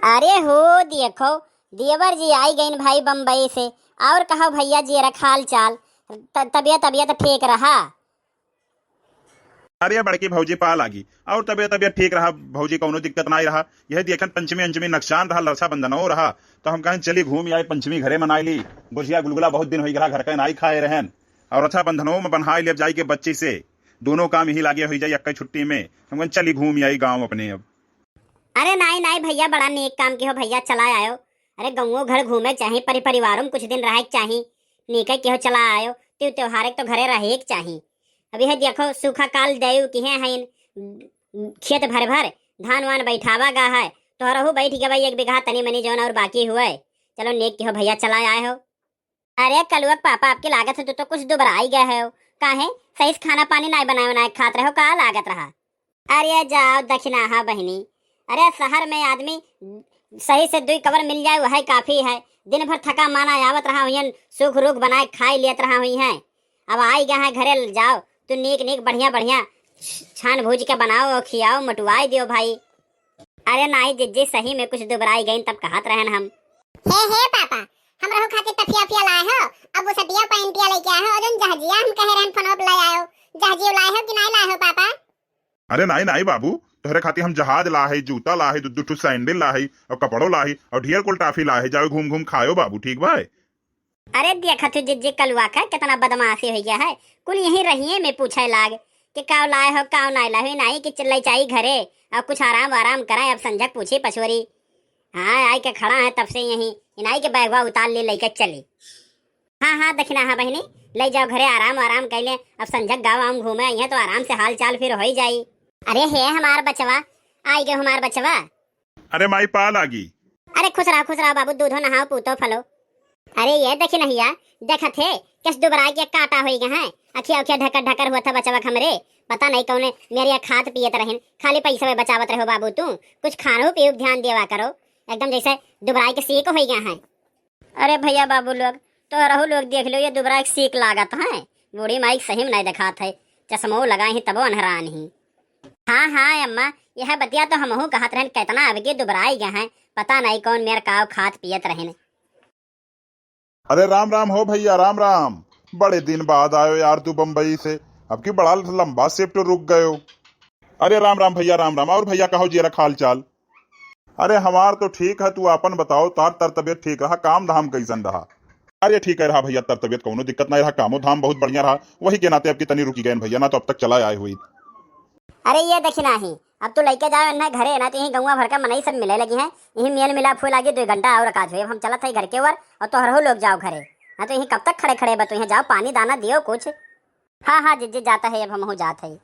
अरे हो देखो, देवर जी आई गईन भाई बम्बई से। और कहो भैया जी रखा हाल चाल, तबियत तबियत ठीक रहा? अरे बड़की भौजी पा लागी और तबियत तबियत ठीक रहा भौजी, कोनो दिक्कत ना रहा। यह देखन पंचमी अंचमी नक्शान रहा, रक्षाबंधन हो रहा, तो हम कहें चली घूम आए, पंचमी घरे मनाई ली। गुजिया गुलगुला बहुत दिन हो गया घर का नाई खाए रहन, और रक्षाबंधनों में बन्हाई ले जाई के बच्ची से। दोनों काम यही लागे हो जाए अक्का छुट्टी में। हम कहें चली घूम आई गाँव अपने अब। अरे नाई नाई भैया, बड़ा नेक काम के हो भैया, चला आयो। अरे गौओं घर घूमे चाहे, परिवारों में कुछ दिन रहे चाहे, नेके के हो चला आयो। त्योहार तो घरे रहे चाहे। अभी है देखो सूखा काल दयु की है खेत भर भर धान वान बैठावा गा है, तो रहू बैठ गए भाई 1 बीघा तनी मनी जौन और बाकी हुए। चलो नेक के हो भैया, चला आए हो। अरे कलुआ पापा आपकी लागत है तो कुछ दुबरा ही गए हो। काहे सही से खाना पानी नहीं बनाए बनाए खात रहो, का लागत रहा? अरे जाओ दक्षिणा हा बहनी। अरे शहर में आदमी सही से 2 कवर मिल जाए वही काफी है। दिन भर थका माना आवत रहा हुई, सुख रुख बनाए खाई लेत रहा हुई है। अब आई गए हैं घरे, जाओ तो नीक नीक बढ़िया बढ़िया छान भूज के बनाओ और खियाओ, मटुआई दियो भाई। अरे नाई जिज्जी सही में कुछ दुबराई गई तब कहत रहन हम। हे पापा, हम रहो खाते टफिया फिया लाए हो, अब वो सटिया पैंटिया लेके आए हो, और जन जहाजिया हम कह रहन फनोप ले आयो। जहाजिया लाए हो कि नहीं लाए हो पापा? अरे नाई नाई बाबू, तोहरे खातिर हम जहाज लाही, जूता लाही, 2 सैंडल लाही और कपड़ो लाही और ढेर कुल टाफी लाही। जाओ घूम घूम खाओ बाबू, ठीक भाई? अरे देखा तू जिज्जी कलुआ का कितना बदमाशी हो गया है। कुल यहीं रहिए में पूछे लाग कि काव लाए हो काव नहीं लाए हो, नहीं कि चिल्लाई चाहिए घरे और कुछ आराम आराम कराए। अब संजक पूछी पछोरी, हाँ आई के खड़ा है तब से यहीं, इनाई के बैगवा उतार ले लेके चली। हाँ हाँ दक्षिणा हाँ बहनी, ले जाओ घरे आराम आराम कर ले। अब संजक गाँव आम घूमे यहाँ तो आराम से हाल चाल फिर हो ही जाई। अरे है हमार बचवा, आई गए हमार बचवा। अरे माई पा लागी। अरे खुश रहा बाबू, दूधो नहाओ पूतो फलो। अरे ये देखी नहिया, देखा थे किस दुबरा के काटा हो गए हैं, अखिया अखिया ढकर ढकर हुआ था बचवा हमरे। पता नहीं कौने मेरे खाद पियत रहन, खाली पैसे में बचावत रहो बाबू। तू कुछ खानो पियो ध्यान देवा करो, एकदम जैसे दुबराई के सीख हो गए हैं। अरे भैया बाबू लोग तो रहू लोग देख लो, ये दुबरा के सीख लागत है। बूढ़ी माई सही में नहीं दिखात है, चश्मो लगाए ही तबो अनहरान ही। हाँ हाँ अम्मा, यह बतिया तो हमहू कहत रहन, कितना अब के दुबराई गए हैं, पता नहीं कौन मेरे काव खाद पियत रहन। अरे राम राम हो भैया, राम राम। बड़े दिन बाद आयो यार तू बम्बई से, अब की बड़ा लंबा शिफ्ट रुक गयो। अरे राम राम भैया, राम राम। और भैया कहो जी रखा हाल चाल? अरे हमार तो ठीक है, तू अपन बताओ, तर तबियत ठीक रहा? काम धाम कैसन रहा? अरे ठीक है रहा भैया, तर तबियत कोनो दिक्कत नहीं रहा, कामो धाम बहुत बढ़िया रहा। वही के नाते अब की तनी रुकी गए भैया, ना तो अब तक चला आए हुई। अरे ये देखी नहीं, अब तो लेके जाओ ना घरे, ना तो यही गौवा भर का मनई सब मिले लगी हैं। यही मेल मिला फूल आगे 2 घंटा और काज हुए, हम चलत है घर के ऊपर, और तो हर लोग जाओ घरे, ना तो यही कब तक खड़े खड़े बतो। यहाँ जाओ पानी दाना दियो कुछ। हाँ हाँ जिज्जी जाता है, अब हम हो जाते हैं।